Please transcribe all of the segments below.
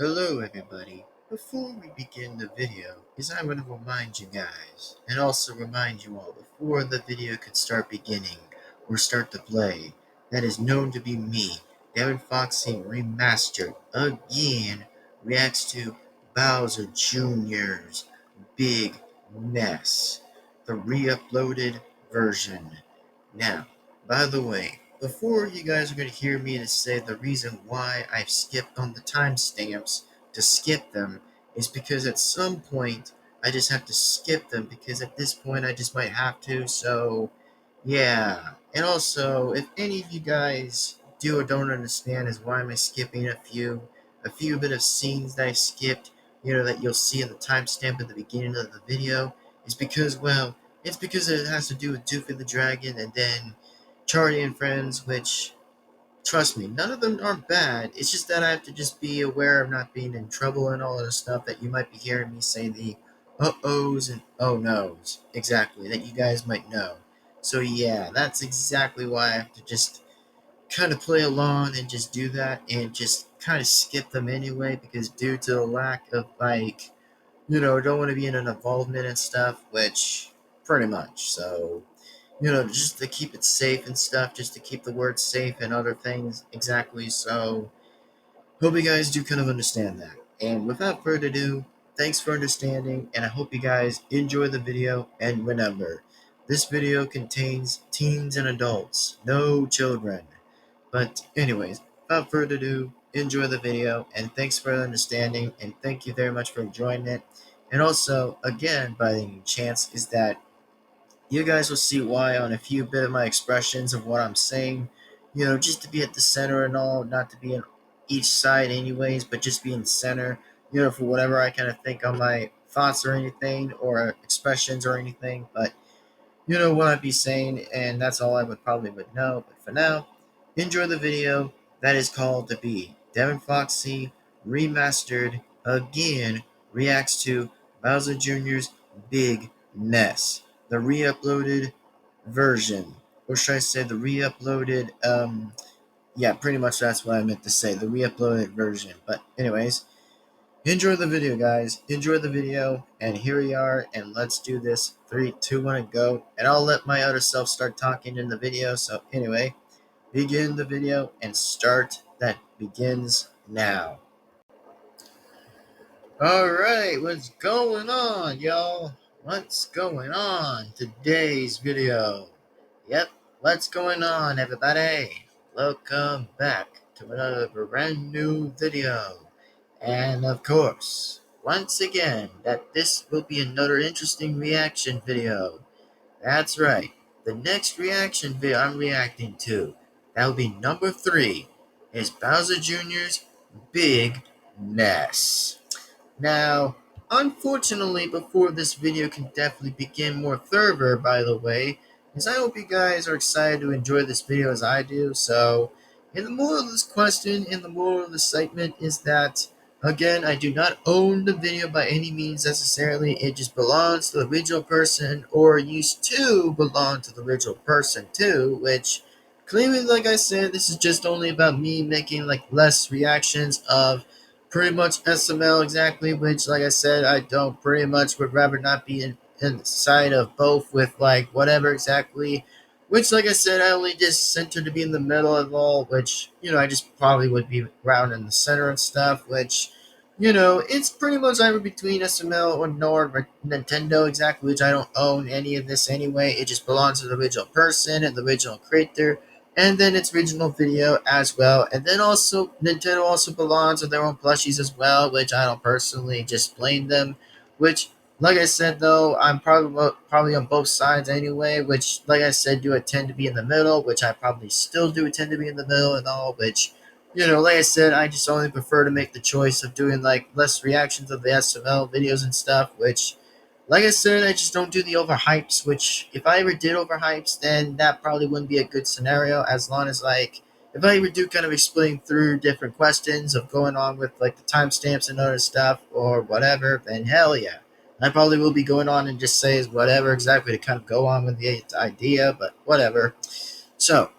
Hello everybody. Before we begin the video, I want to remind you guys, and also remind you all before the video could start beginning, or start to play, that is known to be me, Devin-Foxy Remastered, again, reacts to Bowser Jr.'s Big Mess, the re-uploaded version. Now, by the way, before you guys are going to hear me to say the reason why I've skipped on the timestamps to skip them is because at some point I just have to skip them because at this point I just might have to, so yeah. And also, if any of you guys do or don't understand is why am I skipping a few bit of scenes that I skipped, that you'll see in the timestamp at the beginning of the video, is because, well, it's because it has to do with Doofy the Dragon and then Charlie and Friends, which, trust me, none of them are bad. It's just that I have to just be aware of not being in trouble and all of the stuff that you might be hearing me say the uh-ohs and oh-nos, exactly, that you guys might know. So yeah, that's exactly why I have to just kind of play along and just do that and just kind of skip them anyway because due to the lack of, like, don't want to be in an involvement and stuff, which pretty much. So, just to keep it safe and stuff, just to keep the word safe and other things exactly. So, hope you guys do kind of understand that. And without further ado, thanks for understanding, and I hope you guys enjoy the video. And remember, this video contains teens and adults, no children. But anyways, without further ado, enjoy the video, and thanks for understanding, and thank you very much for enjoying it. And also, again, by any chance, is that you guys will see why on a few bit of my expressions of what I'm saying, just to be at the center and all, not to be in each side anyways, but just be in the center, for whatever I kind of think on my thoughts or anything, or expressions or anything, but you know what I'd be saying, and that's all I would know. But for now, enjoy the video that is called to be Devin-Foxy Remastered again reacts to Bowser Jr.'s Big Mess, the re-uploaded version, or should I say the re-uploaded? Yeah, pretty much that's what I meant to say, the re-uploaded version. But anyways. Enjoy the video, guys. Enjoy the video. And here we are. And let's do this. 3, 2, 1, and go. And I'll let my other self start talking in the video. So anyway, begin the video and start that begins now. Alright, what's going on, y'all? What's going on today's video? Yep, what's going on, everybody? Welcome back to another brand new video. And of course, once again, that this will be another interesting reaction video. That's right, the next reaction video I'm reacting to, that will be number 3, is Bowser Jr.'s Big Mess. Now, unfortunately, before this video can definitely begin more further, by the way, is I hope you guys are excited to enjoy this video as I do. So, in the moral of this question, in the moral of the segment is that, again, I do not own the video by any means necessarily. It just belongs to the original person, or used to belong to the original person too, which, clearly, like I said, this is just only about me making, like, less reactions of pretty much SML exactly, which, like I said, I don't pretty much would rather not be inside of both with, like, whatever exactly, which, like I said, I only just center to be in the middle of all, which, I just probably would be around in the center and stuff, which, it's pretty much either between SML or Nord or Nintendo exactly, which I don't own any of this anyway. It just belongs to the original person and the original creator, and then its original video as well. And then also, Nintendo also belongs with their own plushies as well, which I don't personally just blame them. Which, like I said, though, I'm probably on both sides anyway. Which, like I said, do I tend to be in the middle, which I probably still do tend to be in the middle and all. Which, like I said, I just only prefer to make the choice of doing, like, less reactions of the SML videos and stuff. Which, like I said, I just don't do the overhypes, which if I ever did overhypes, then that probably wouldn't be a good scenario, as long as, like, if I ever do kind of explain through different questions of going on with, like, the timestamps and other stuff or whatever, then hell yeah. I probably will be going on and just say whatever exactly to kind of go on with the idea, but whatever. So,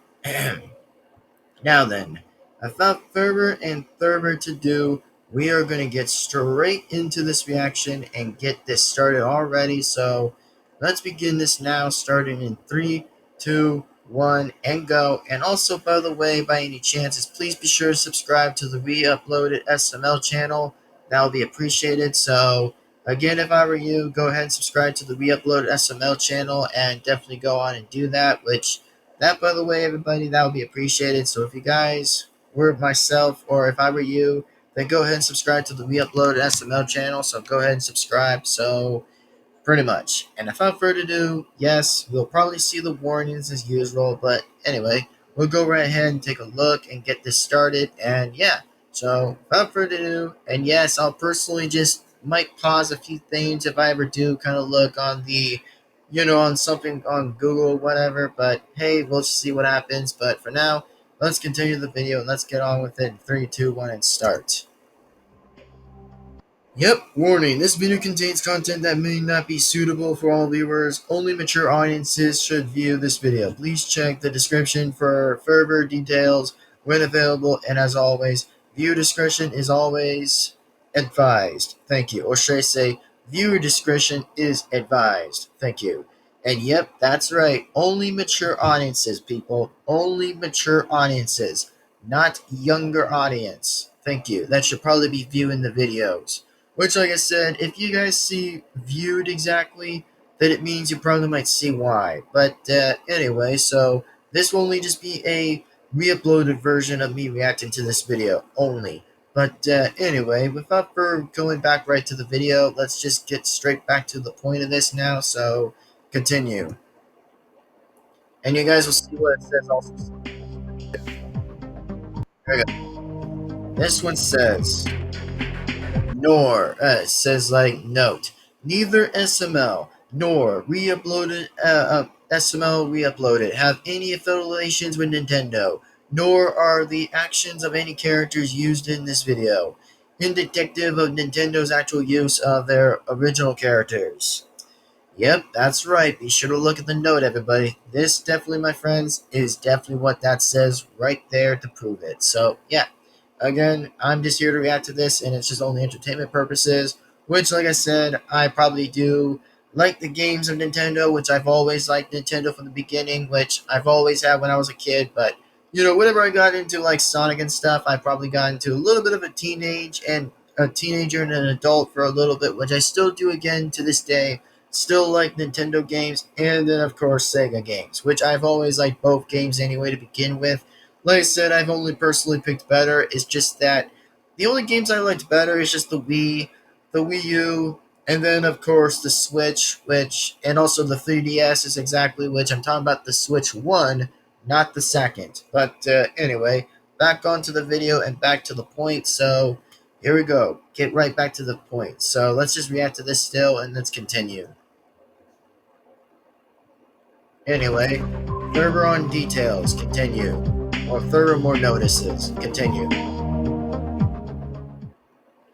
now then, without further and further to do, we are going to get straight into this reaction and get this started already. So let's begin this now, starting in 3, 2, 1, and go. And also, by the way, by any chances, please be sure to subscribe to the re-uploaded SML channel. That will be appreciated. So again, if I were you, go ahead and subscribe to the re-uploaded SML channel and definitely go on and do that, which that, by the way, everybody, that would be appreciated. So if you guys were myself, or if I were you, then go ahead and subscribe to the re-uploaded SML channel. So go ahead and subscribe. So pretty much. And without further ado, yes, we'll probably see the warnings as usual. But anyway, we'll go right ahead and take a look and get this started. And yeah, so without further ado, and yes, I'll personally just might pause a few things if I ever do kind of look on the, on something on Google or whatever. But hey, we'll just see what happens. But for now, let's continue the video and let's get on with it in 3, 2, 1, and start. Yep, warning. This video contains content that may not be suitable for all viewers. Only mature audiences should view this video. Please check the description for further details when available. And as always, viewer discretion is always advised. Thank you. Or should I say, viewer discretion is advised. Thank you. And yep, that's right. Only mature audiences, people. Only mature audiences, not younger audience. Thank you. That should probably be viewing the videos. Which, like I said, if you guys see viewed exactly, then it means you probably might see why. But anyway, so this will only just be a re-uploaded version of me reacting to this video only. But anyway, without further going back right to the video, let's just get straight back to the point of this now. So continue. And you guys will see what it says also. There we go. This one says, nor says like note, neither SML nor SML re-uploaded have any affiliations with Nintendo, nor are the actions of any characters used in this video indicative of Nintendo's actual use of their original characters. Yep, that's right. Be sure to look at the note, everybody. This definitely, my friends, is definitely what that says right there to prove it. So, yeah. Again, I'm just here to react to this, and it's just only entertainment purposes, which, like I said, I probably do like the games of Nintendo, which I've always liked Nintendo from the beginning, which I've always had when I was a kid, but, whenever I got into, like, Sonic and stuff, I probably got into a little bit of a teenager and an adult for a little bit, which I still do again to this day. Still like Nintendo games, and then, of course, Sega games, which I've always liked both games anyway to begin with. Like I said, I've only personally picked better. It's just that the only games I liked better is just the Wii, the Wii U, and then of course the Switch, and also the 3DS is exactly which I'm talking about the Switch 1, not the second. But anyway, back onto the video and back to the point. So here we go. Get right back to the point. So let's just react to this still and let's continue. Anyway, further on details, continue. Or further more notices, continue.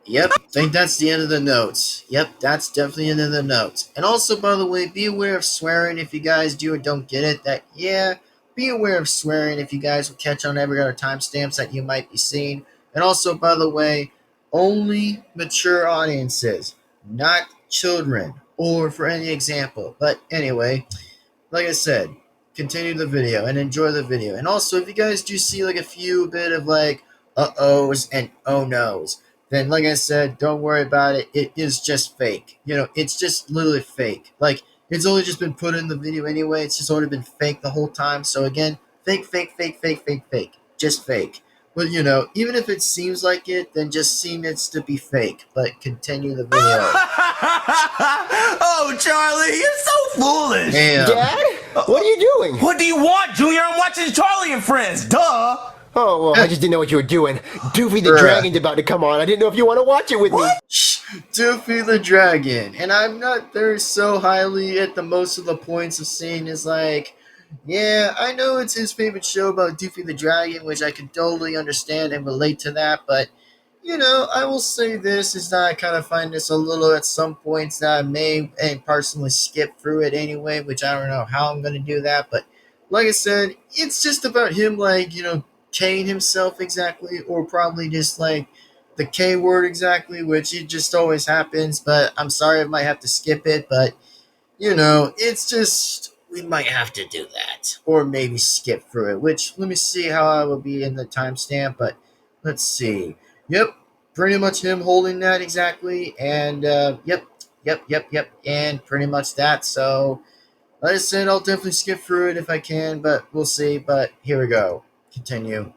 Yep, think that's the end of the notes. Yep, that's definitely the end of the notes. And also, by the way, be aware of swearing if you guys do or don't get it. Be aware of swearing if you guys will catch on every other timestamps that you might be seeing. And also, by the way, only mature audiences, not children, or for any example. But anyway, like I said, continue the video and enjoy the video. And also, if you guys do see like a few bit of like uh-ohs and oh-nos, then like I said, don't worry about it. It is just fake. It's just literally fake. Like, it's only just been put in the video anyway. It's just already been fake the whole time. So again, fake, fake, fake, fake, fake, fake. Just fake. But even if it seems like it, then just seem it's to be fake. But continue the video. Oh, Charlie, you're so foolish. Damn. Dad? What are you doing? What do you want, Junior? I'm watching Charlie and Friends. Duh. Oh, well, I just didn't know what you were doing. Doofy the Bruh. Dragon's about to come on. I didn't know if you want to watch it with me. Doofy the Dragon. And I'm not there so highly at the most of the points of saying is like, yeah, I know it's his favorite show about Doofy the Dragon, which I can totally understand and relate to that, but I will say this is that I kind of find this a little at some points that I may and personally skip through it anyway, which I don't know how I'm going to do that. But like I said, it's just about him, like, Kane himself exactly, or probably just like the K word exactly, which it just always happens. But I'm sorry, I might have to skip it. But it's just we might have to do that, or maybe skip through it. Which let me see how I will be in the timestamp. But let's see. Yep, pretty much him holding that exactly, and yep, and pretty much that. So, like I said, I'll definitely skip through it if I can, but we'll see. But here we go. Continue.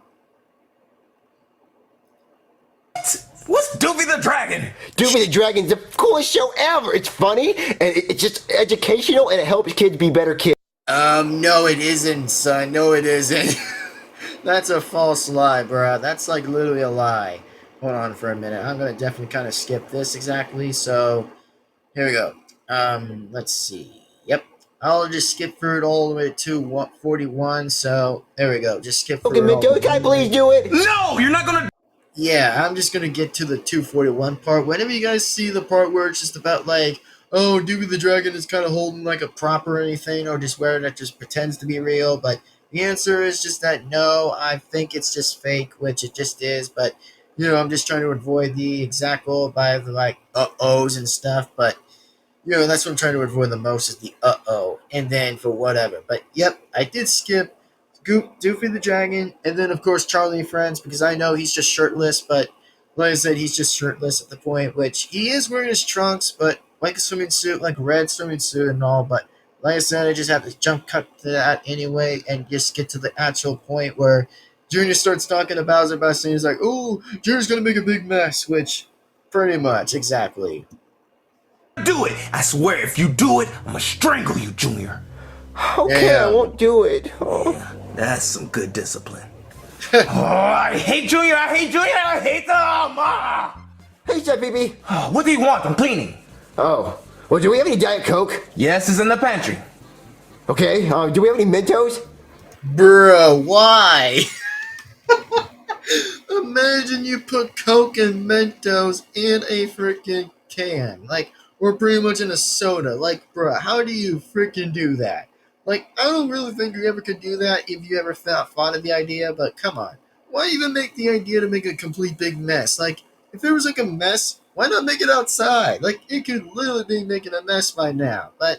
What's Doofy the Dragon? Doofy the Dragon's the coolest show ever. It's funny, and it's just educational, and it helps kids be better kids. No, it isn't, son. No, it isn't. That's a false lie, bruh. That's like literally a lie. Hold on for a minute. I'm gonna definitely kind of skip this exactly. So, here we go. Let's see. Yep. I'll just skip through it all the way to 41. So, there we go. Just skip through Okay, it all Minto, the can I way. please do it? No, you're not gonna. Yeah, I'm just gonna get to the 241 part. Whenever you guys see the part where it's just about like, oh, Doobie the Dragon is kind of holding like a prop or anything, or just wearing it just pretends to be real, but the answer is just that no, I think it's just fake, which it just is. But I'm just trying to avoid the exact by the like uh-ohs and stuff. But that's what I'm trying to avoid the most is the uh-oh, and then for whatever. But yep, I did skip Doofy the Dragon, and then of course Charlie and Friends, because I know he's just shirtless, but like I said, he's just shirtless at the point, which he is wearing his trunks, but like a swimming suit, like a red swimming suit and all, but like I said, I just have to jump cut to that anyway, and just get to the actual point where Junior starts talking to Bowser by saying he's like, oh, Junior's gonna make a big mess, which pretty much, exactly. Do it. I swear, if you do it, I'm gonna strangle you, Junior. Okay, Yeah. I won't do it. Oh. That's some good discipline. Oh, I hate Junior. I hate Junior. I hate them. Hey, Chef BB. What do you want? I'm cleaning. Oh. Well, do we have any Diet Coke? Yes, it's in the pantry. Okay, do we have any Mentos? Bruh, why? Imagine you put Coke and Mentos in a freaking can. Like, or pretty much in a soda. Like, bruh, how do you freaking do that? Like, I don't really think you ever could do that if you ever thought of the idea, but come on. Why even make the idea to make a complete big mess? Like, if there was like a mess, why not make it outside? Like, it could literally be making a mess by now. But,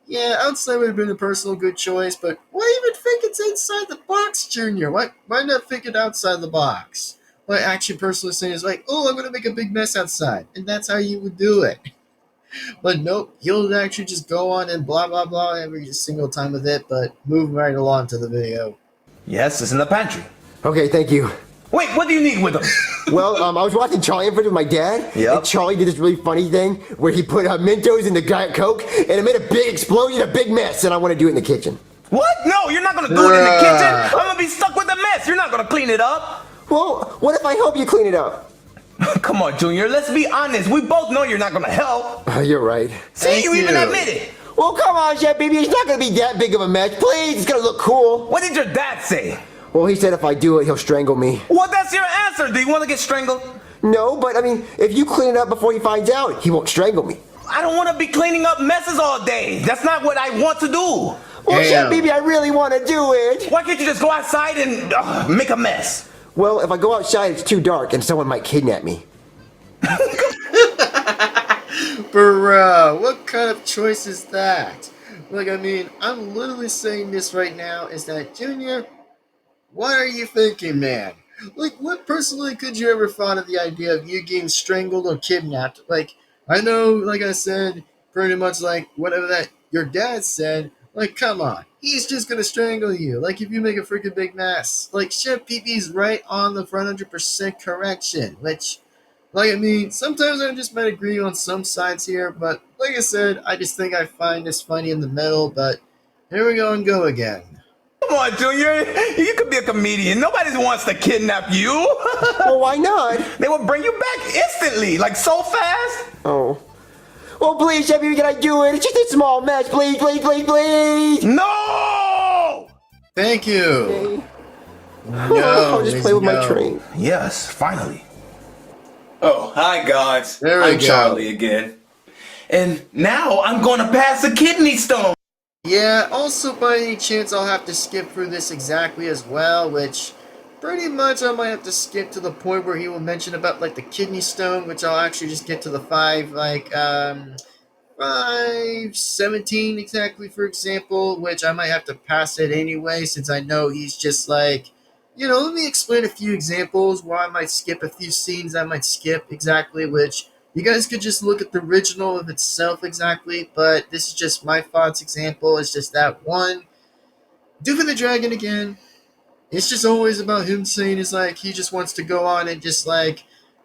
yeah, outside would have been a personal good choice, but why even think it's inside the box, Junior? Why not think it outside the box? What I actually personally saying is like, oh, I'm going to make a big mess outside, and that's how you would do it. But nope, he'll actually just go on and blah, blah, blah every single time with it, but move right along to the video. Yes, it's in the pantry. Okay, thank you. Wait, what do you need with them? Well, I was watching Charlie in front with my dad, Yep. and Charlie did this really funny thing where he put Mentos in the Diet Coke, and it made a big explosion, a big mess, and I want to do it in the kitchen. What? No, you're not gonna do it in the kitchen. I'm gonna be stuck with the mess. You're not gonna clean it up. Well, what if I help you clean it up? Come on, Junior. Let's be honest. We both know you're not gonna help. You're right. See, Thank you even you. admit it. Well, come on, Chef BB, it's not going to be that big of a mess. Please, it's going to look cool. What did your dad say? Well, he said if I do it, he'll strangle me. Well, that's your answer. Do you want to get strangled? No, but I mean, if you clean it up before he finds out, he won't strangle me. I don't want to be cleaning up messes all day. That's not what I want to do. Well, Damn. Chef BB, I really want to do it. Why can't you just go outside and make a mess? Well, if I go outside, it's too dark and someone might kidnap me. Bruh, what kind of choice is that? Like, I mean, I'm literally saying this right now is that, Junior, what are you thinking, man? Like, what personally could you ever thought of the idea of you getting strangled or kidnapped? Like, I know, like I said, pretty much like whatever that your dad said, like, come on. He's just gonna strangle you. Like, if you make a freaking big mess. Like, Chef PP's right on the 100% correction, which, like, I mean, sometimes I just might agree on some sides here, but like I said, I just think I find this funny in the middle, but here we go and go again. Come on, Junior. You could be a comedian. Nobody wants to kidnap you. Well, why not? They will bring you back instantly, like so fast. Oh. Well, please, Chef BB, can I do it? It's just a small mess. Please, please, please, please. No! Thank you. Okay. No, I'll just play with my no. train. Yes, finally. Oh, hi guys. There we I'm go. Charlie again. And now I'm going to pass a kidney stone. Yeah, also by any chance I'll have to skip through this exactly as well, which pretty much I might have to skip to the point where he will mention about like the kidney stone, which I'll actually just get to the 5:17 exactly, for example, which I might have to pass it anyway, since I know he's just like, let me explain a few examples where I might skip a few scenes I might skip exactly, which you guys could just look at the original of itself exactly, but this is just my thoughts example. It's just that one. Doof and the Dragon again. It's just always about him saying it's like he just wants to go on and just like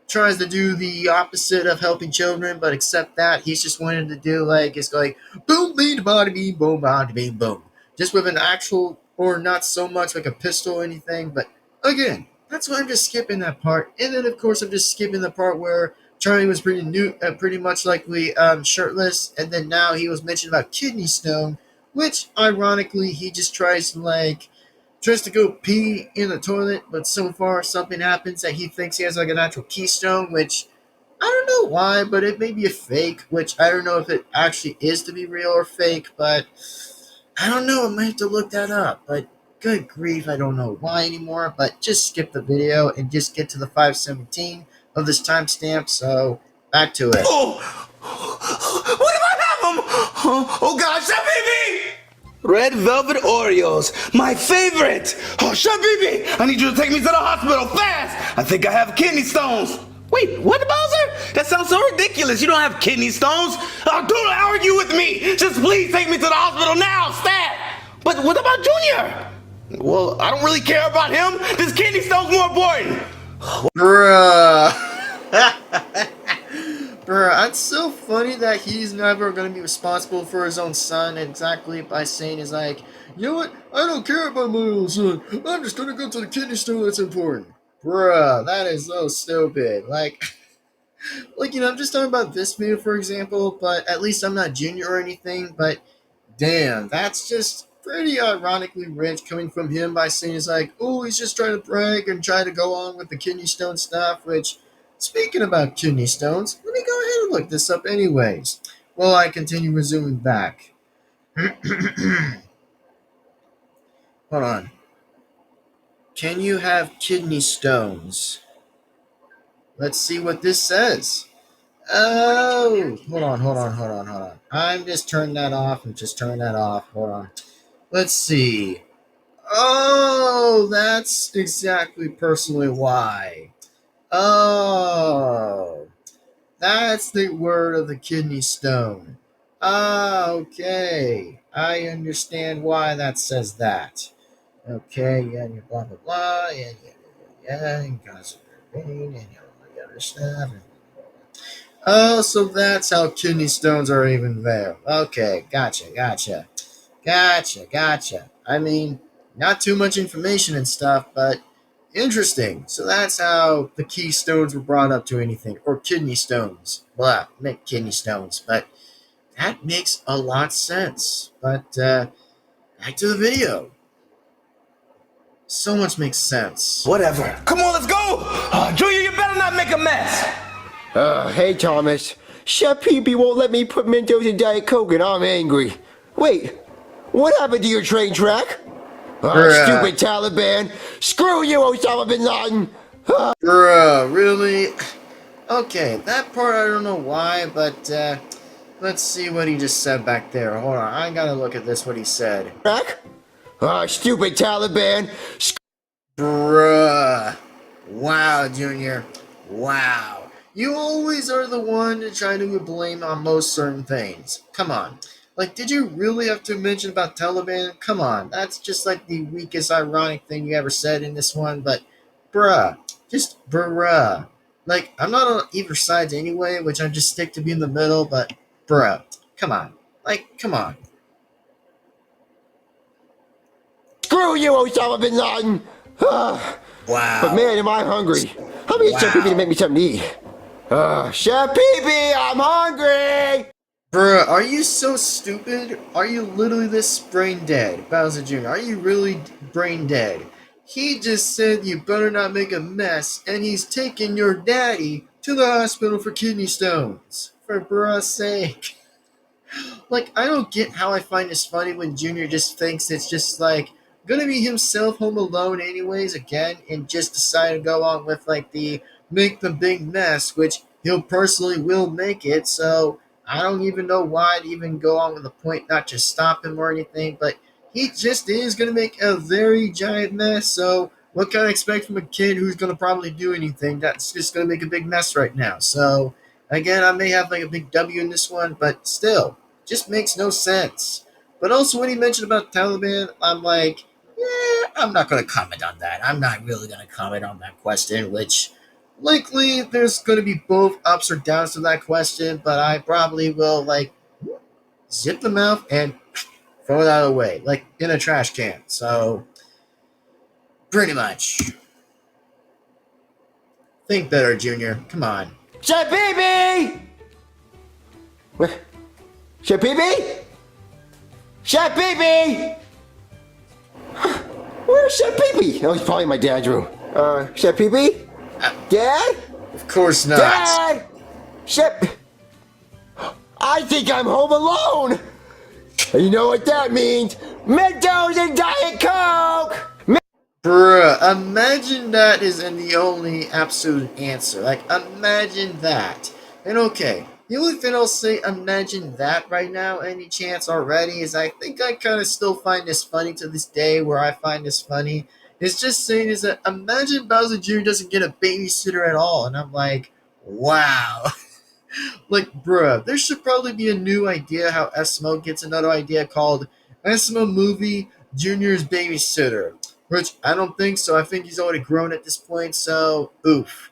tries to do the opposite of helping children, but except that he's just wanting to do like it's like boom beam bada beam boom bada beam boom. Just with an actual or not so much like a pistol or anything, but again, that's why I'm just skipping that part. And then of course I'm just skipping the part where Charlie was pretty much likely shirtless, and then now he was mentioned about kidney stone, which ironically he just tries to go pee in the toilet, but so far something happens that he thinks he has like an actual keystone, which I don't know why, but it may be a fake, which I don't know if it actually is to be real or fake, but I don't know, I might have to look that up, but good grief, I don't know why anymore, but just skip the video and just get to the 5:17 of this timestamp, so back to it. Oh, what if I have them? Oh gosh, baby! Red Velvet Oreos, my favorite! Oh, Shabibi, I need you to take me to the hospital fast! I think I have kidney stones! Wait, what, Bowser? That sounds so ridiculous. You don't have kidney stones. Oh, don't argue with me. Just please take me to the hospital now, stat! But what about Junior? Well, I don't really care about him. This kidney stone's more important. Bruh. Bruh, it's so funny that he's never going to be responsible for his own son exactly by saying he's like, you know what, I don't care about my own son, I'm just going to go to the kidney stone that's important. Bruh, that is so stupid. Like, I'm just talking about this video, for example, but at least I'm not Junior or anything, but damn, that's just pretty ironically rich coming from him by saying he's like, oh, he's just trying to brag and try to go on with the kidney stone stuff, which, speaking about kidney stones, let me go ahead and look this up anyways. While I continue resuming back. Hold on. Can you have kidney stones? Let's see what this says. Oh, hold on. I'm just turning that off. Hold on. Let's see. Oh, that's exactly personally why. Oh, that's the word of the kidney stone. Ah, okay. I understand why that says that. Okay, yeah, blah, blah, blah, and God's brain, and all the other stuff. Oh, so that's how kidney stones are even there. Okay, gotcha. I mean, not too much information and stuff, but interesting. So that's how the keystones were brought up to anything, or kidney stones. Blah, meant kidney stones, but that makes a lot of sense. But back to the video. So much makes sense. Whatever. Come on, let's go! Junior, you better not make a mess! Hey Thomas. Chef Pee-Pee won't let me put Mentos in Diet Coke and I'm angry. Wait, what happened to your train track? Stupid Taliban. Screw you, Osama Bin Laden. Bruh, really? Okay, that part I don't know why, but let's see what he just said back there. Hold on, I gotta look at this, what he said. Track? Stupid Taliban. Bruh. Wow, Junior. Wow. You always are the one to try to blame on most certain things. Come on. Like, did you really have to mention about Taliban? Come on. That's just like the weakest ironic thing you ever said in this one, but bruh. Just bruh. Like, I'm not on either sides anyway, which I just stick to be in the middle, but bruh. Come on. Like, come on. Screw you, Osama Bin Laden. Wow. But man, am I hungry. How many Chef Pee-Pee to make me something to eat? Chef Pee-Pee, I'm hungry! Bruh, are you so stupid? Are you literally this brain dead? Bowser Jr., are you really brain dead? He just said you better not make a mess, and he's taking your daddy to the hospital for kidney stones. For bruh's sake. Like, I don't get how I find this funny when Junior just thinks it's just like, gonna be himself home alone anyways again, and just decide to go on with like the make the big mess, which he'll personally will make it. So I don't even know why I'd even go on with the point, not just stop him or anything, but he just is gonna make a very giant mess. So what can I expect from a kid who's gonna probably do anything that's just gonna make a big mess right now? So again, I may have like a big W in this one, but still, just makes no sense. But also, when he mentioned about Taliban, I'm like, yeah, I'm not going to comment on that. I'm not really going to comment on that question, which likely there's going to be both ups or downs to that question, but I probably will, like, zip the mouth and throw that away, like in a trash can. So, pretty much. Think better, Junior. Come on. Shabibi! Shabibi? Shabibi! Where's Shabibi? Oh, he's probably in my dad's room. Shabibi? Dad? Of course not. Dad! I think I'm home alone! You know what that means? Mentos and Diet Coke! Bruh, imagine that isn't the only absolute answer. Like, imagine that. And okay, the only thing I'll say, imagine that right now, any chance already, is I think I kind of still find this funny to this day, where I find this funny. It's just saying is that imagine Bowser Jr. doesn't get a babysitter at all. And I'm like, wow. Like, bruh, there should probably be a new idea how Esmo gets another idea called Esmo Movie Junior's Babysitter. Which I don't think so. I think he's already grown at this point, so oof.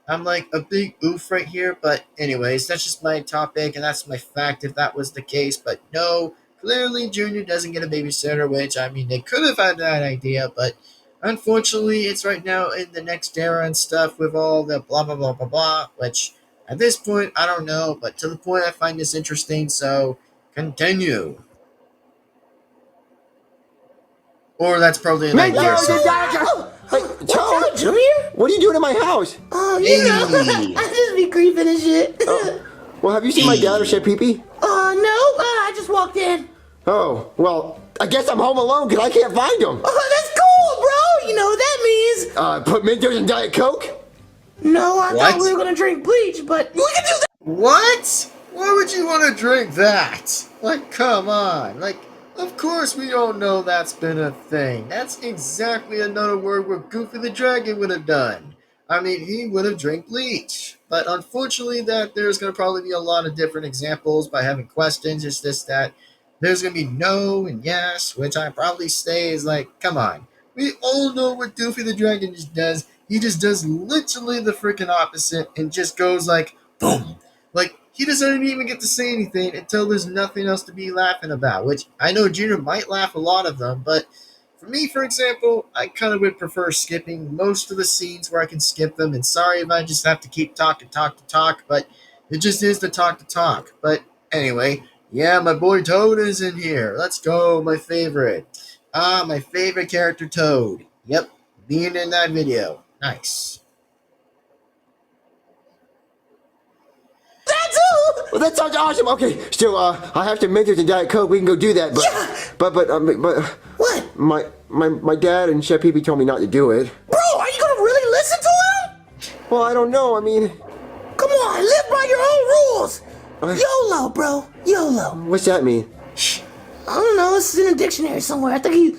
I'm like a big oof right here, but anyways, that's just my topic and that's my fact if that was the case. But no, clearly Junior doesn't get a babysitter, which I mean they could have had that idea, but unfortunately it's right now in the next era and stuff with all the blah blah blah blah blah, which at this point I don't know, but to the point I find this interesting, so continue. Or that's probably an idea or something. Hey, What's up, Junior? what are you doing in my house? Oh, you know, Hey. I just be creeping and shit. Well, have you seen my dad or Shabibi? No, I just walked in. Oh, well, I guess I'm home alone because I can't find him. Oh, that's cool, bro. You know what that means? Put Mentos and Diet Coke? No, I What? thought we were gonna drink bleach, but we can do that. What? Why would you want to drink that? Like, come on. Like, of course we all know that's been a thing. That's exactly another word what Goofy the Dragon would have done. I mean, he would have drank bleach. But unfortunately, that there's going to probably be a lot of different examples by having questions. It's just that there's going to be no and yes, which I probably say is like, come on. We all know what Goofy the Dragon just does. He just does literally the freaking opposite and just goes like, boom. Like, he doesn't even get to say anything until there's nothing else to be laughing about, which I know Junior might laugh a lot of them, but for me, for example, I kind of would prefer skipping most of the scenes where I can skip them, and sorry if I just have to keep talk, but it just is the talk. But anyway, yeah, my boy Toad is in here. Let's go, my favorite. My favorite character, Toad. Yep, being in that video. Nice. That too. Well, that sounds awesome. Okay, still, I have to Mentos and Diet Coke. We can go do that, but What? my dad and Chef Pee told me not to do it. Bro, are you gonna really listen to him? Well, I don't know. I mean, Come on, live by your own rules. YOLO, bro. YOLO. what's that mean? I don't know. It's in a dictionary somewhere. I think he,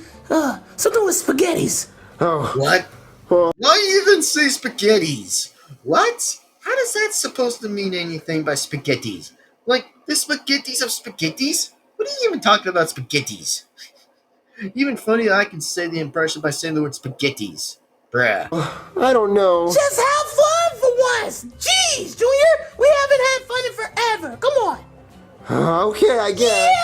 something with spaghettis. Oh, What? Well- Why even say spaghettis? What? How does that supposed to mean anything by spaghettis? Like, the spaghettis of spaghettis? What are you even talking about spaghettis? Even funny, I can say the impression by saying the word spaghettis. Bruh. I don't know. Just have fun for once. Jeez, Junior, we haven't had fun in forever. Come on. Okay, I guess.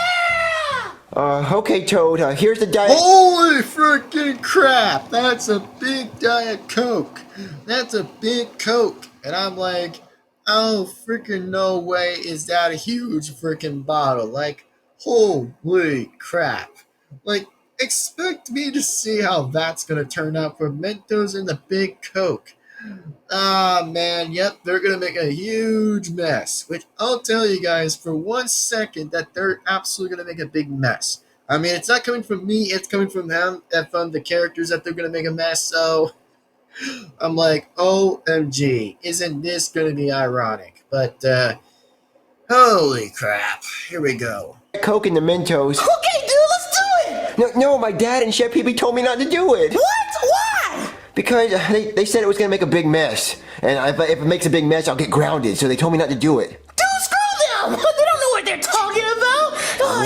Yeah. Okay, Toad. Here's the diet. Holy freaking crap! That's a big Diet Coke. That's a big Coke. And I'm like, oh, freaking no way is that a huge freaking bottle. Like, holy crap. Like, expect me to see how that's going to turn out for Mentos and the big Coke. Ah, man, yep, they're going to make a huge mess. Which I'll tell you guys for 1 second that they're absolutely going to make a big mess. I mean, it's not coming from me, it's coming from them, from the characters that they're going to make a mess, so I'm like, OMG, isn't this going to be ironic? But, holy crap, here we go. Coke and the Mentos. Okay, dude, let's do it. No, my dad and Chef Pee told me not to do it. What? Why? Because they said it was gonna make a big mess, and if it makes a big mess, I'll get grounded. So they told me not to do it. Dude, screw them. They don't know what they're talking about.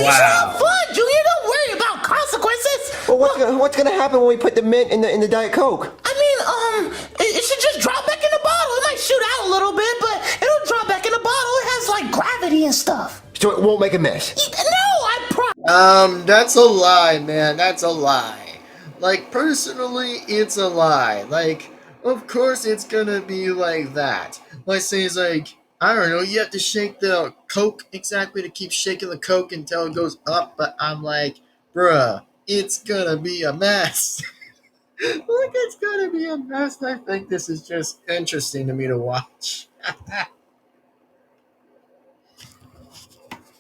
You should have fun, Junior. Don't worry about consequences. Well, what's gonna happen when we put the mint in the Diet Coke? I mean, it should just drop back in the bottle. It might shoot out a little bit, but it'll drop back in the bottle. It has like gravity and stuff. So it won't make a mess. No, I promise. That's a lie, man. That's a lie. Like, personally, it's a lie. Like, of course it's gonna be like that. Like, say it's like, I don't know, you have to shake the Coke exactly to keep shaking the Coke until it goes up, but I'm like, bruh, it's gonna be a mess. Like, it's gonna be a mess. I think this is just interesting to me to watch.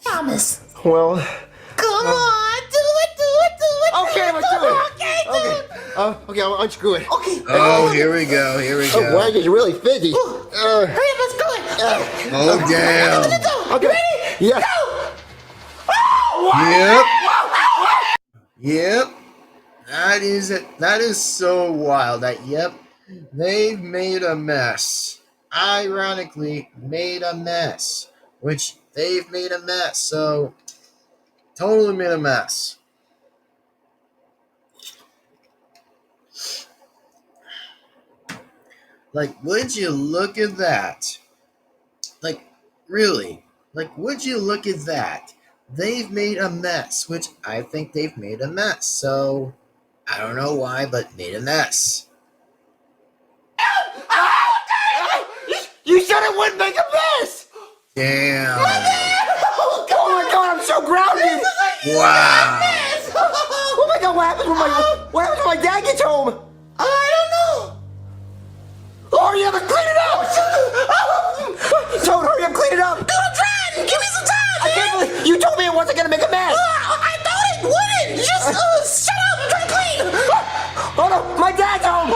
Promise. Well, Come on, do it. okay, I'm gonna do it. Okay, dude. Okay, I'll unscrew it. Okay. Oh, here we go. Oh, wow, it's really fizzy. Hurry up, let's go. Oh, damn. Okay. You ready? Yeah. Go. Yep. That is so wild. They've made a mess. Ironically, made a mess. Which they've made a mess. So totally made a mess. Like, would you look at that? Like, really? Like, would you look at that? They've made a mess, which I think they've made a mess. So, I don't know why, but made a mess. You said it wouldn't make a mess. Damn. Oh my God, I'm so grounded. Wow. Oh my God, what happens when my dad gets home? I don't know. Oh, you haven't cleaned it up. Toad, hurry up, clean it up. Dude, I'm trying. Give me some time, I can't believe you told me it wasn't gonna make a mess. I thought it wouldn't. Just shut up. I'm trying to clean. Oh no, my dad's home.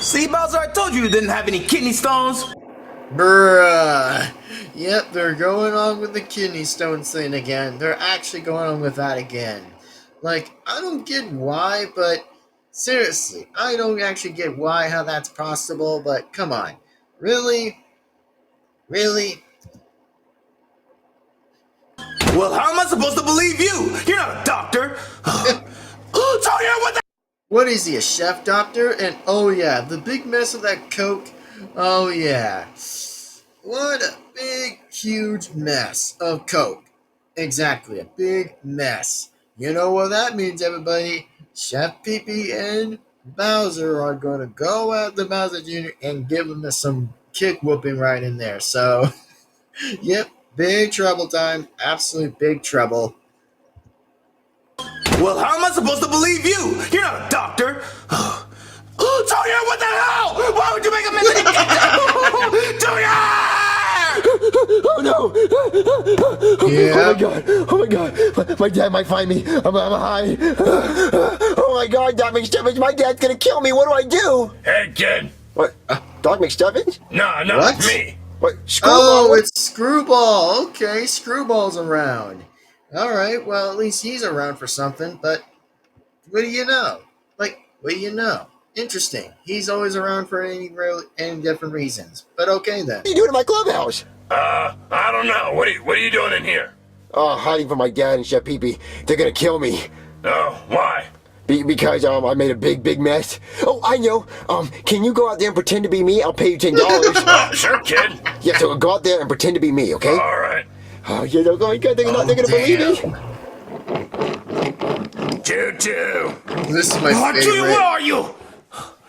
See, Bowser, I told you didn't have any kidney stones. Bruh. Yep, they're going on with the kidney stones thing again. They're actually going on with that again. Like, I don't get why, but seriously, I don't actually get how that's possible, but come on. Really? Really? Well, how am I supposed to believe you? You're not a doctor. Tonya, what the? What is he, a chef doctor? And oh yeah, the big mess of that Coke. Oh yeah. What a big, huge mess of Coke. Exactly, a big mess. You know what that means, everybody. Chef Pee and Bowser are going to go at the Bowser Jr. and give him some kick whooping right in there. So, yep, big trouble time. Absolute big trouble. Well, how am I supposed to believe you? You're not a doctor. Tonya, what the hell? Why would you make a mess? Tonya! Oh no! Yeah. Oh my God! My dad might find me. I'm high. Oh my God, Doc McStuffins, my dad's gonna kill me. What do I do? Hey, kid. What? Doc McStuffins? No, What? it's me. What? Screwball? Oh, it's Screwball. Okay, Screwball's around. Alright, well, at least he's around for something, but what do you know? Like, what do you know? Interesting. He's always around for any different reasons. But okay then. What are you doing in my clubhouse? I don't know. What are you doing in here? Oh, hiding from my dad and Chef Pee. They're gonna kill me. Oh, why? Because I made a big mess. Oh, I know. Can you go out there and pretend to be me? I'll pay you $10. Sure, kid. Yeah, so go out there and pretend to be me, okay? All right. Oh, yeah, they're going good. They're gonna believe me. Choo-choo. This is my Junior, favorite. where are you?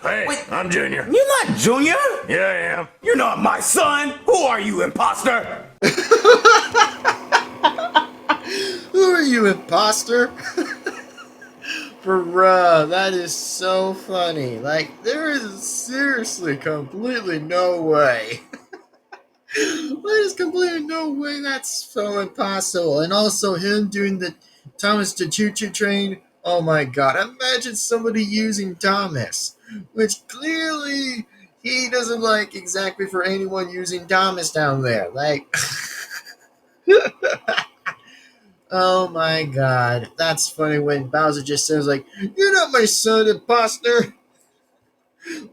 Hey, I'm Junior. You're not Junior. Yeah, I am. You're not my son. Who are you, imposter? Who are you, imposter? Bruh, that is so funny. Like, there is seriously completely no way There's completely no way that's so impossible. And also him doing the Thomas the Choo Choo Train. Oh my god, imagine somebody using Thomas, which clearly he doesn't like exactly for anyone using Thomas down there. Like, oh my god, that's funny when Bowser just says like, "You're not my son, imposter."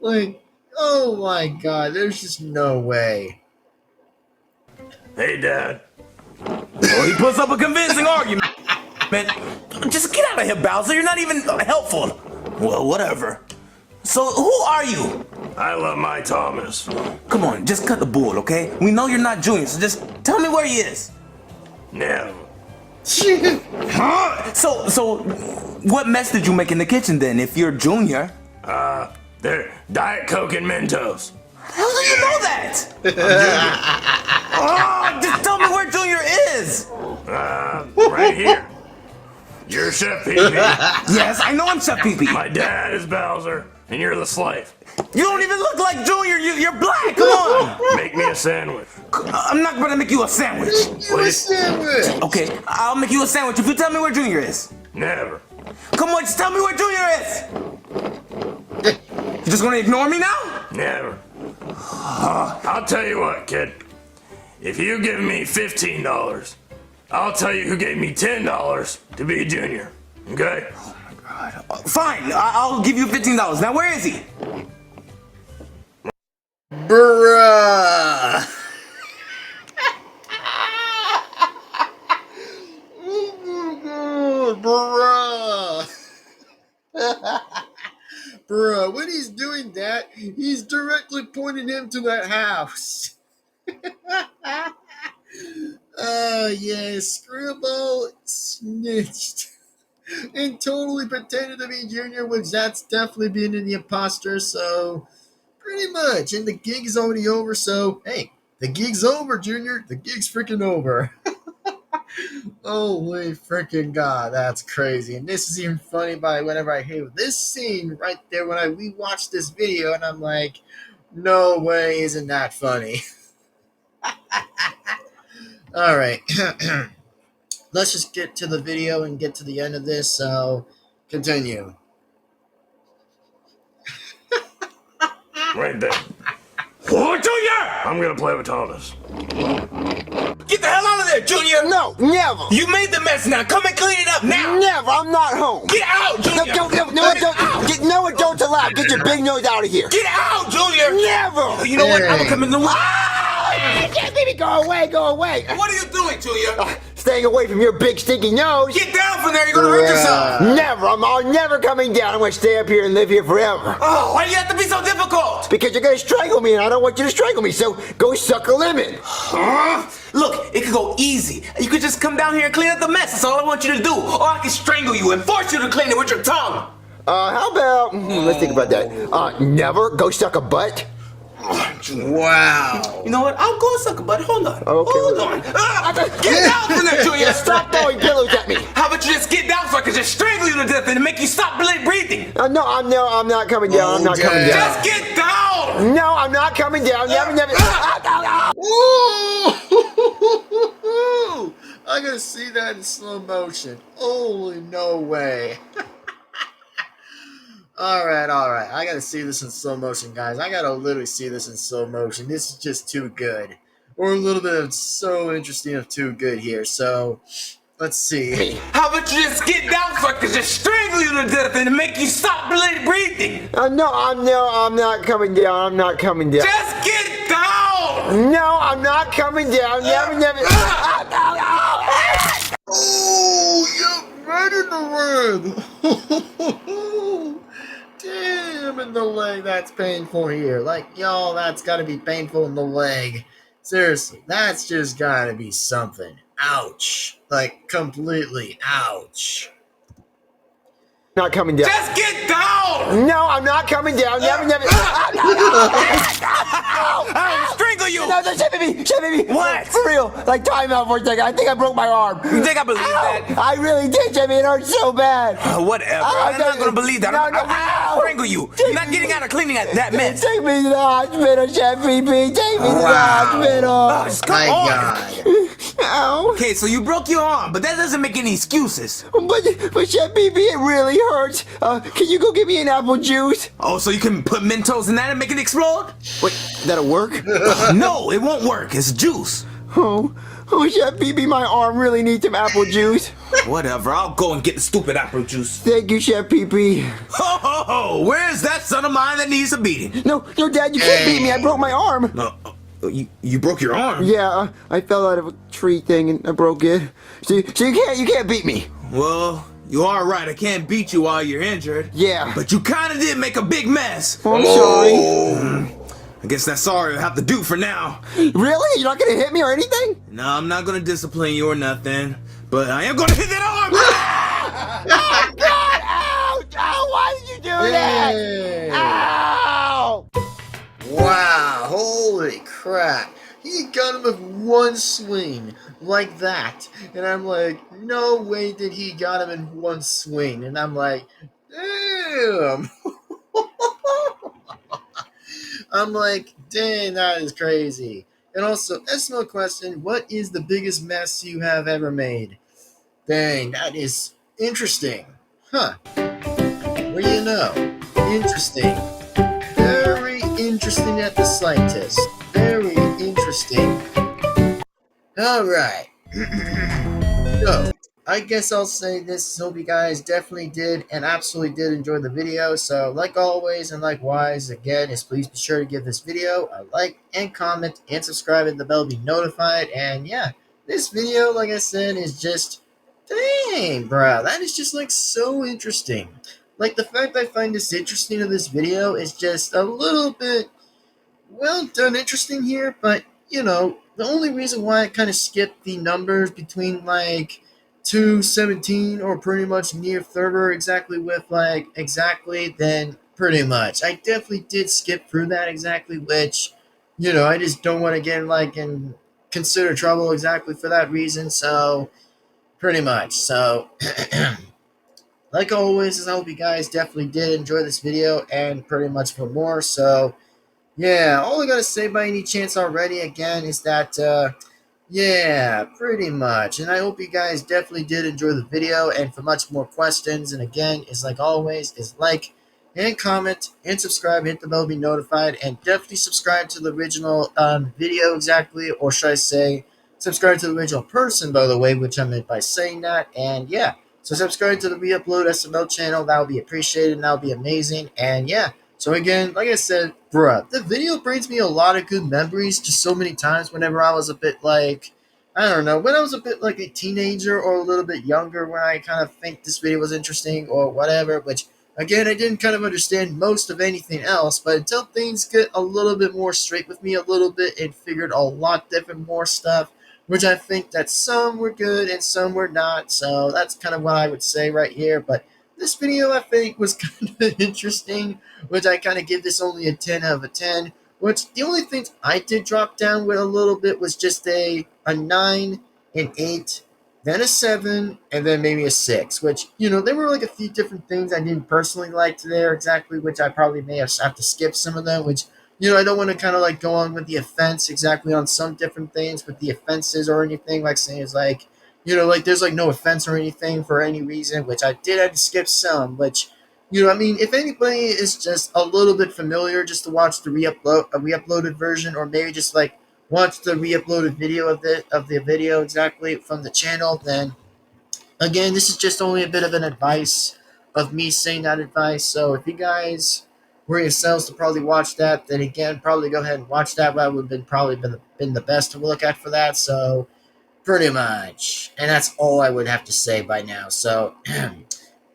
Like, oh my god, there's just no way. Hey, Dad. Well, he puts up a convincing argument. Man, just get out of here, Bowser. You're not even helpful. Well, whatever. So, who are you? I love my Thomas. Come on, just cut the bull, okay? We know you're not Junior, so just tell me where he is. Never. Huh? So, what mess did you make in the kitchen then, if you're Junior? They're Diet Coke and Mentos. How do you know that? Oh, just tell me where Junior is. Right here. You're Chef Pee Pee. Yes, I know I'm Chef Pee Pee. My dad is Bowser, and you're the slave. You don't even look like Junior. You're black. Come on. Make me a sandwich. I'm not gonna make you a sandwich. You a sandwich. Okay, I'll make you a sandwich if you tell me where Junior is. Never. Come on, just tell me where Junior is. You just gonna ignore me now? Never. I'll tell you what, kid. If you give me $15, I'll tell you who gave me $10 to be Junior. Okay? Fine, I'll give you $15. Now, where is he? Bruh. Bruh. Bruh, when he's doing that, he's directly pointing him to that house. Yeah, Scribble snitched and totally pretended to be Junior, which that's definitely being in the imposter, so pretty much. And the gig's already over, so hey, the gig's over, Junior. The gig's freaking over. Holy freaking god, that's crazy. And this is even funny by whenever I hear this scene right there when I rewatch this video, and I'm like, no way, isn't that funny? All right. Let's just get to the video and get to the end of this, so continue. Right there. Oh, Junior! I'm gonna play with Thomas. Get the hell out of there, Junior! No, never. You made the mess now. Come and clean it up now. Never. I'm not home. Get out, No, Junior! no, adults allowed. Get your big nose out of here. Get out, Junior! Never. You know what? I'm gonna come in the room. Baby, go away, go away. What are you doing, Junior? Staying away from your big stinky nose. Get down from there. You're gonna hurt yourself. Never. I'm never coming down. I'm going to stay up here and live here forever. Oh, why do you have to be so difficult? Because you're going to strangle me, and I don't want you to strangle me, so go suck a lemon. Look, it could go easy. You could just come down here and clean up the mess. That's all I want you to do. Or I can strangle you and force you to clean it with your tongue. How about, let's think about that. Never go suck a butt. Wow. You know what? I'll go suck a butt. Hold on. Okay. Hold on. Get down from there, Junior. Stop throwing pillows at me. How about you just get down so I can just strangle you to death and make you stop breathing? No, I'm not coming down. I'm not coming down. Just get down. No, I'm not coming down. Never. Ooh. I gotta see that in slow motion. Holy no way. Alright. I gotta see this in slow motion, guys. I gotta literally see this in slow motion. This is just too good. Or a little bit of so interesting of too good here. So, let's see. How about you just get down so I can just strangle you to death and make you stop breathing? No, I'm not coming down. I'm not coming down. Just get down. No, I'm not coming down. Never. Oh, you're right in the rib. Damn, in the leg, that's painful here. Like, y'all, that's gotta be painful in the leg. Seriously, that's just gotta be something. Ouch. Like, completely ouch. Not coming down. Just get down. No, I'm not coming down. Never. I'll strangle you. No. Chef Baby. What? For real. Like, time out for a second. I think I broke my arm. You think I believe Ow! that? I really did, Chef Baby. It hurts so bad. Whatever. I'm not gonna believe that. I'm gonna strangle you. You're not getting out of cleaning that mess. Take me to the hospital, Chef Baby. Take me to the hospital. Just come My on. God. Ow. Okay, so you broke your arm, but that doesn't make any excuses. But Chef Baby, it really hurts. Can you go get me an apple juice? Oh, so you can put Mentos in that and make it explode? Wait, that'll work? No, it won't work. It's juice. Oh, Chef Baby, my arm really needs some apple juice. Whatever, I'll go and get the stupid apple juice. Thank you, Chef Pee. Ho, ho, ho! Where's that son of mine that needs a beating? No, Dad, you can't beat me. I broke my arm. You broke your arm? Yeah, I fell out of a tree thing and I broke it. So you can't beat me. Well, you are right. I can't beat you while you're injured. Yeah. But you kind of did make a big mess. Oh, I'm sorry. I guess that's sorry I'll have to do for now. Really? You're not gonna hit me or anything? No, I'm not gonna discipline you or nothing. But I am gonna hit that arm! Oh, God! Ow! Ow! Why did you do that? Hey. Ow! Wow, holy crap. He got him with one swing, like that. And I'm like, no way did he got him in one swing. And I'm like, damn. I'm like, dang, that is crazy. And also, Esmo question, what is the biggest mess you have ever made? Dang, that is interesting. Huh. What do you know? Interesting. Very interesting at the slightest. Very interesting. Alright. So, I guess I'll say this. Hope you guys definitely did and absolutely did enjoy the video. So, like always and likewise, again, is please be sure to give this video a like and comment and subscribe and the bell be notified. And yeah, this video, like I said, is just, dang, bro, that is just like so interesting. Like, the fact I find this interesting of this video is just a little bit, well done, interesting here, but, you know, the only reason why I kind of skipped the numbers between, like, 217 or pretty much near Thurber exactly with, like, exactly, then pretty much. I definitely did skip through that exactly, which, you know, I just don't want to get, like, and consider trouble exactly for that reason, so, pretty much, so... Like always, I hope you guys definitely did enjoy this video and pretty much for more. So, yeah, all I gotta say by any chance already again is that, yeah, pretty much. And I hope you guys definitely did enjoy the video. And for much more questions, and again, is like always, is like and comment and subscribe, hit the bell, be notified, and definitely subscribe to the original video exactly, or should I say, subscribe to the original person, by the way, which I meant by saying that. And yeah. So subscribe to the Reupload SML channel. That would be appreciated and that would be amazing. And yeah, so again, like I said, bruh, the video brings me a lot of good memories just so many times whenever I was a bit like, I don't know, when I was a bit like a teenager or a little bit younger when I kind of think this video was interesting or whatever, which again, I didn't kind of understand most of anything else, but until things get a little bit more straight with me a little bit and figured a lot different more stuff, which I think that some were good and some were not, so that's kind of what I would say right here. But this video, I think, was kind of interesting, which I kind of give this only a 10 out of a 10, which the only things I did drop down with a little bit was just a 9, an 8, then a 7, and then maybe a 6, which, you know, there were like a few different things I didn't personally like there exactly, which I probably may have to skip some of them, which... You know, I don't want to kind of like go on with the offense exactly on some different things with the offenses or anything, like saying is like, you know, like there's like no offense or anything for any reason, which I did have to skip some, which, you know, I mean, if anybody is just a little bit familiar just to watch the re-uploaded version, or maybe just like watch the re-uploaded video of the video exactly from the channel, then again, this is just only a bit of an advice of me saying that advice. So if you guys were yourselves to probably watch that, then again, probably go ahead and watch that. That would have probably been the best to look at for that. So pretty much, and that's all I would have to say by now. So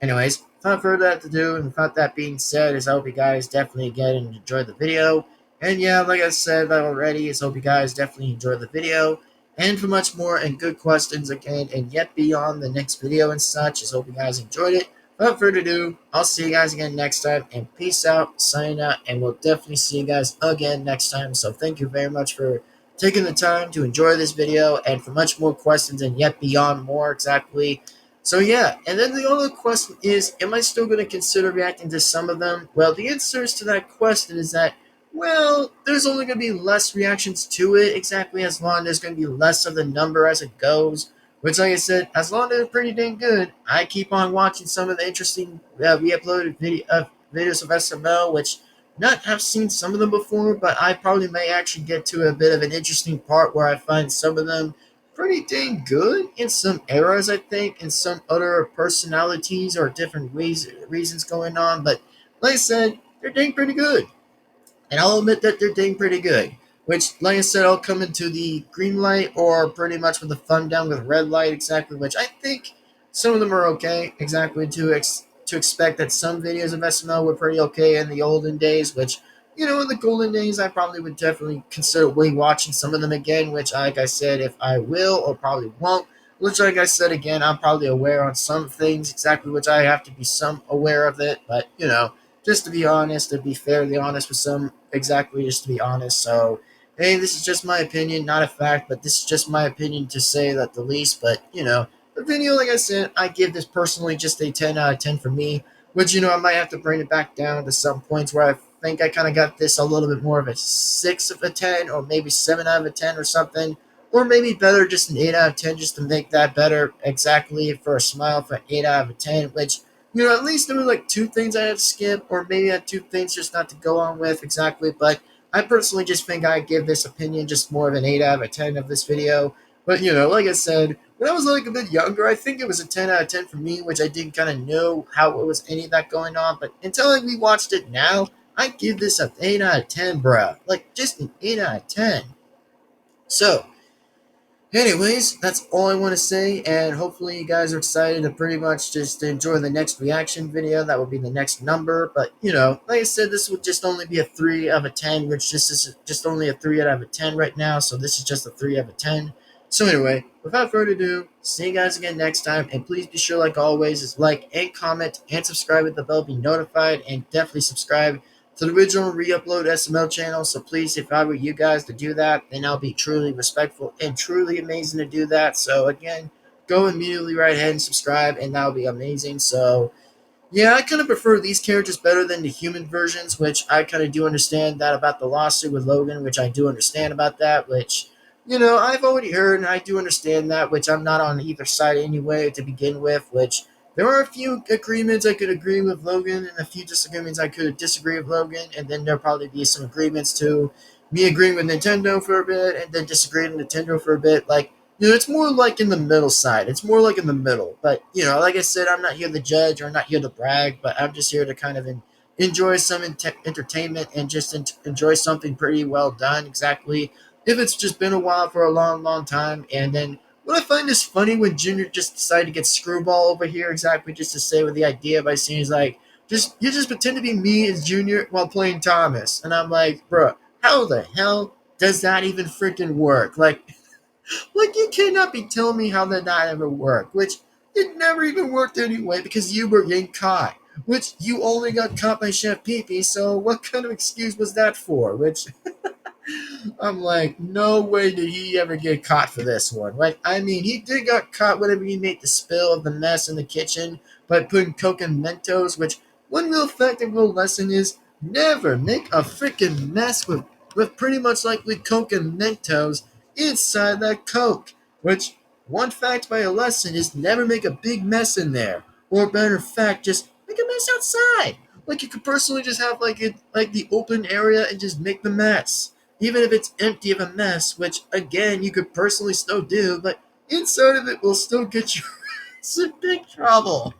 anyways, without further ado, and without that being said, is I hope you guys definitely again enjoy the video. And yeah, like I said already, is hope you guys definitely enjoy the video. And for much more and good questions again, and yet beyond the next video and such, is hope you guys enjoyed it. Without further ado, I'll see you guys again next time, and peace out, signing out, and we'll definitely see you guys again next time. So thank you very much for taking the time to enjoy this video and for much more questions and yet beyond more exactly. So yeah, and then the other question is, am I still going to consider reacting to some of them? Well, the answers to that question is that, well, there's only going to be less reactions to it exactly as long as there's going to be less of the number as it goes. Which, like I said, as long as it's pretty dang good, I keep on watching some of the interesting re-uploaded videos of SML, which not have seen some of them before, but I probably may actually get to a bit of an interesting part where I find some of them pretty dang good in some eras, I think, and some other personalities or different reasons going on. But like I said, they're dang pretty good. And I'll admit that they're dang pretty good. Which, like I said, I'll come into the green light or pretty much with the thumb down with red light exactly, which I think some of them are okay exactly to expect that some videos of SML were pretty okay in the olden days, which, you know, in the golden days, I probably would definitely consider watching some of them again, which, like I said, if I will or probably won't, which, like I said again, I'm probably aware on some things exactly, which I have to be some aware of it, but, you know, just to be honest, to be fairly honest with some, exactly just to be honest. So, hey, this is just my opinion, not a fact, but this is just my opinion to say that the least. But, you know, the video, like I said, I give this personally just a 10 out of 10 for me, which, you know, I might have to bring it back down to some points where I think I kind of got this a little bit more of a 6 of a 10 or maybe 7 out of a 10 or something. Or maybe better, just an 8 out of 10 just to make that better exactly for a smile for 8 out of a 10, which, you know, at least there were like two things I had to skip, or maybe I had two things just not to go on with exactly. But I personally just think I give this opinion just more of an 8 out of a 10 of this video. But, you know, like I said, when I was like a bit younger, I think it was a 10 out of 10 for me, which I didn't kind of know how it was any of that going on. But until like, we watched it now, I give this an 8 out of 10, bruh. Like, just an 8 out of 10. So, anyways, that's all I want to say, and hopefully you guys are excited to pretty much just enjoy the next reaction video. That will be the next number, but, you know, like I said, this would just only be a 3 out of a 10, which this is just only a 3 out of a 10 right now, so this is just a 3 out of a 10. So anyway, without further ado, see you guys again next time, and please be sure, like always, is like and comment and subscribe with the bell, be notified, and definitely subscribe to the original re-upload SML channel. So please, if I were you guys to do that, then I'll be truly respectful and truly amazing to do that. So again, go immediately right ahead and subscribe, and that'll be amazing. So yeah, I kind of prefer these characters better than the human versions, which I kind of do understand that about the lawsuit with Logan, which I do understand about that, which, you know, I've already heard, and I do understand that, which I'm not on either side anyway to begin with, which there are a few agreements I could agree with Logan, and a few disagreements I could disagree with Logan, and then there'll probably be some agreements too. Me agreeing with Nintendo for a bit, and then disagreeing with Nintendo for a bit. Like, you know, it's more like in the middle side. It's more like in the middle. But, you know, like I said, I'm not here to judge or not here to brag, but I'm just here to kind of enjoy some entertainment and just enjoy something pretty well done. Exactly. If it's just been a while for a long, long time. And then what I find is funny when Junior just decided to get screwball over here exactly just to say with the idea by saying he's like, you just pretend to be me as Junior while playing Thomas. And I'm like, bro, how the hell does that even freaking work? Like, you cannot be telling me how that not ever worked, which it never even worked anyway because you were getting caught, which you only got caught by Chef Pee-Pee, so what kind of excuse was that for? Which, I'm like, no way did he ever get caught for this one. Like, I mean, he did got caught whenever he made the spill of the mess in the kitchen by putting Coke and Mentos, which one real fact and real lesson is never make a freaking mess with pretty much like with Coke and Mentos inside that Coke. Which, one fact by a lesson is never make a big mess in there. Or better fact, just make a mess outside. Like, you could personally just have like the open area and just make the mess even if it's empty of a mess, which again you could personally still do, but inside of it will still get you in big trouble,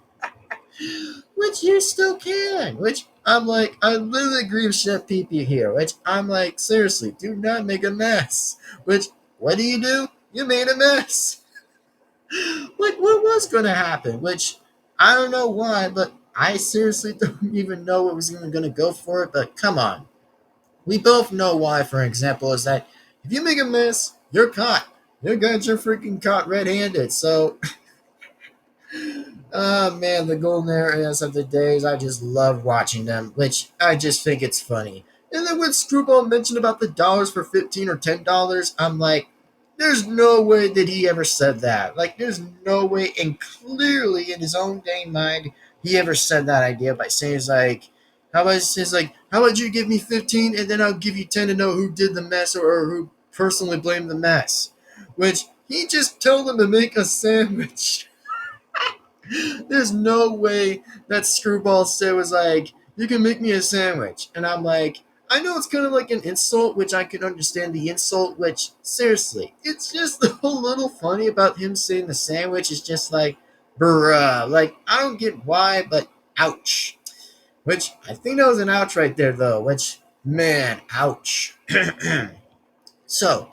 which you still can. Which I'm like, I literally agree with Chef Pee-Pee here. Which I'm like, seriously, do not make a mess. Which what do? You made a mess. Like, what was going to happen? Which I don't know why, but I seriously don't even know what was even going to go for it. But come on. We both know why, for example, is that if you make a mess, you're caught. You're freaking caught red-handed. So, oh man, the golden areas of the days, I just love watching them, which I just think it's funny. And then when Screwball mentioned about the dollars for $15 or $10, I'm like, there's no way that he ever said that. Like, there's no way. And clearly, in his own dang mind, he ever said that idea by saying, how about you give me 15 and then I'll give you 10 to know who did the mess or who personally blamed the mess. Which he just told them to make a sandwich. There's no way that Screwball said was like, you can make me a sandwich. And I'm like, I know it's kind of like an insult, which I can understand the insult, which, seriously, it's just a little funny about him saying the sandwich is just like, bruh. Like, I don't get why, but ouch. Which, I think that was an ouch right there, though, which, man, ouch. So,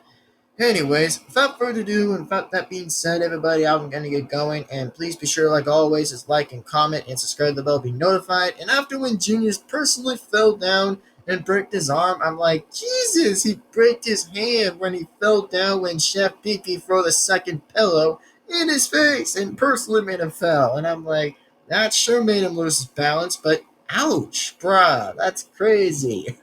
anyways, without further ado, and without that being said, everybody, I'm going to get going. And please be sure, like always, is like and comment and subscribe to the bell to be notified. And after when Junius personally fell down and broke his arm, I'm like, Jesus, he broke his hand when he fell down when Chef Pee threw the second pillow in his face and personally made him fall. And I'm like, that sure made him lose his balance, but ouch, bruh, that's crazy.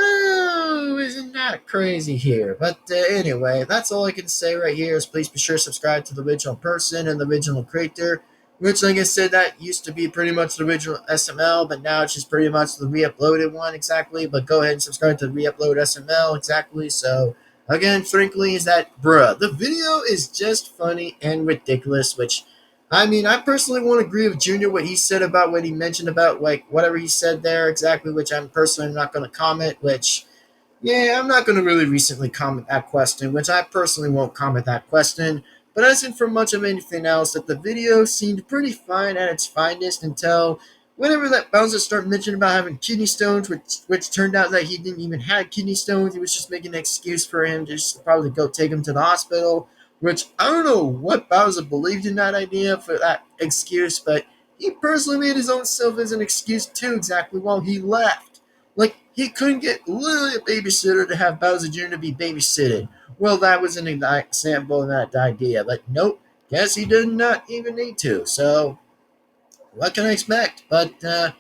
Oh, isn't that crazy here? But anyway, that's all I can say right here is please be sure to subscribe to the original person and the original creator, which, like I said, that used to be pretty much the original SML, but now it's just pretty much the re-uploaded one exactly. But go ahead and subscribe to the re-upload SML exactly. So, again, frankly, is that, bruh, the video is just funny and ridiculous, which, I mean, I personally won't agree with Junior what he said about what he mentioned about, like, whatever he said there exactly, which I'm personally not going to comment, which, yeah, I'm not going to really recently comment that question, which I personally won't comment that question. But as in for much of anything else, that the video seemed pretty fine at its finest until whenever that Bowser started mentioning about having kidney stones, which turned out that he didn't even have kidney stones. He was just making an excuse for him to just probably go take him to the hospital. Which I don't know what Bowser believed in that idea for that excuse, but he personally made his own self as an excuse too, exactly while he left. Like, he couldn't get literally a babysitter to have Bowser Jr. to be babysitted. Well, that was an example of that idea, but nope, guess he did not even need to. So, what can I expect? But,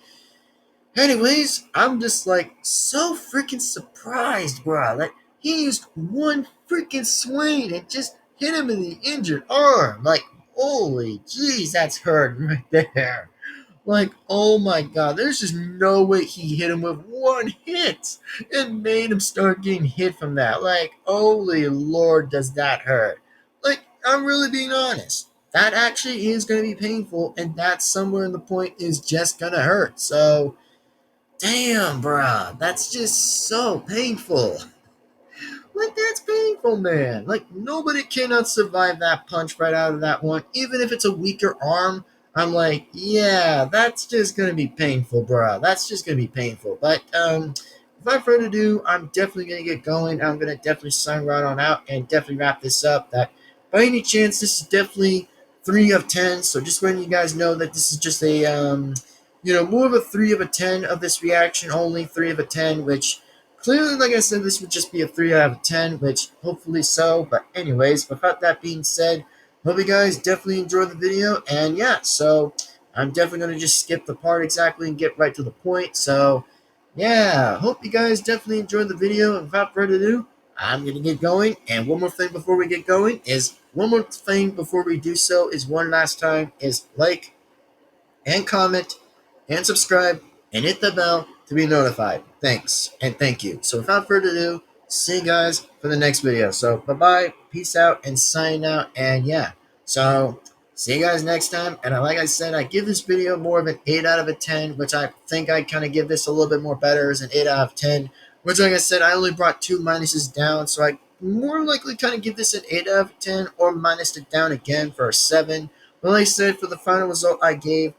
anyways, I'm just like so freaking surprised, bro. Like, he used one freaking swing and just hit him in the injured arm. Like, holy jeez, that's hurting right there. Like, oh my god, there's just no way he hit him with one hit and made him start getting hit from that. Like, holy lord, does that hurt. Like, I'm really being honest. That actually is going to be painful, and that somewhere in the point is just going to hurt. So, damn, bruh, that's just so painful. Like, that's painful, man. Like, nobody cannot survive that punch right out of that one. Even if it's a weaker arm, I'm like, yeah, that's just going to be painful, bruh. That's just going to be painful. But, without further ado, I'm definitely going to get going. I'm going to definitely sign right on out and definitely wrap this up. That, by any chance, this is definitely 3 of 10. So just letting you guys know that this is just a, more of a 3 of a 10 of this reaction, only 3 of a 10, which clearly, like I said, this would just be a 3 out of 10, which hopefully so. But anyways, without that being said, hope you guys definitely enjoyed the video. And yeah, so I'm definitely going to just skip the part exactly and get right to the point. So yeah, hope you guys definitely enjoyed the video. And without further ado, I'm going to get going. And one more thing before we get going is one last time is like and comment and subscribe and hit the bell to be notified. Thanks and thank you. So without further ado, see you guys for the next video. So bye-bye, peace out, and sign out. And yeah, so see you guys next time. And like I said, I give this video more of an 8 out of a 10, which I think I kind of give this a little bit more better as an 8 out of 10, which, like I said, I only brought 2 minuses down, so I more likely kind of give this an 8 out of 10 or minus it down again for a 7. But like I said, for the final result I gave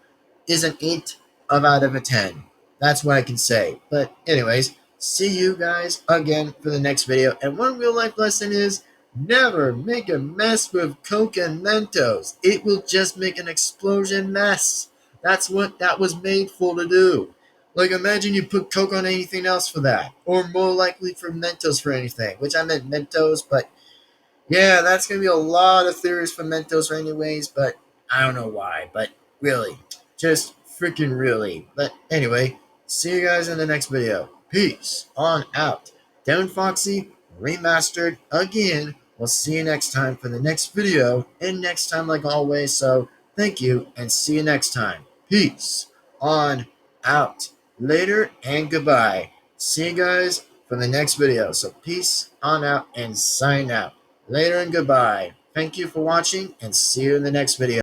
is an 8 out of a 10. That's what I can say. But anyways, see you guys again for the next video. And one real life lesson is never make a mess with Coke and Mentos. It will just make an explosion mess. That's what that was made for to do. Like, imagine you put Coke on anything else for that. Or more likely for Mentos for anything. Which I meant Mentos, but yeah, that's going to be a lot of theories for Mentos anyways. But I don't know why. But really, just freaking really. But anyway, see you guys in the next video. Peace on out. Devin-Foxy Remastered again. We'll see you next time for the next video, and next time like always. So thank you, and see you next time. Peace on out. Later and goodbye. See you guys for the next video. So peace on out and sign out. Later and goodbye. Thank you for watching, and see you in the next video.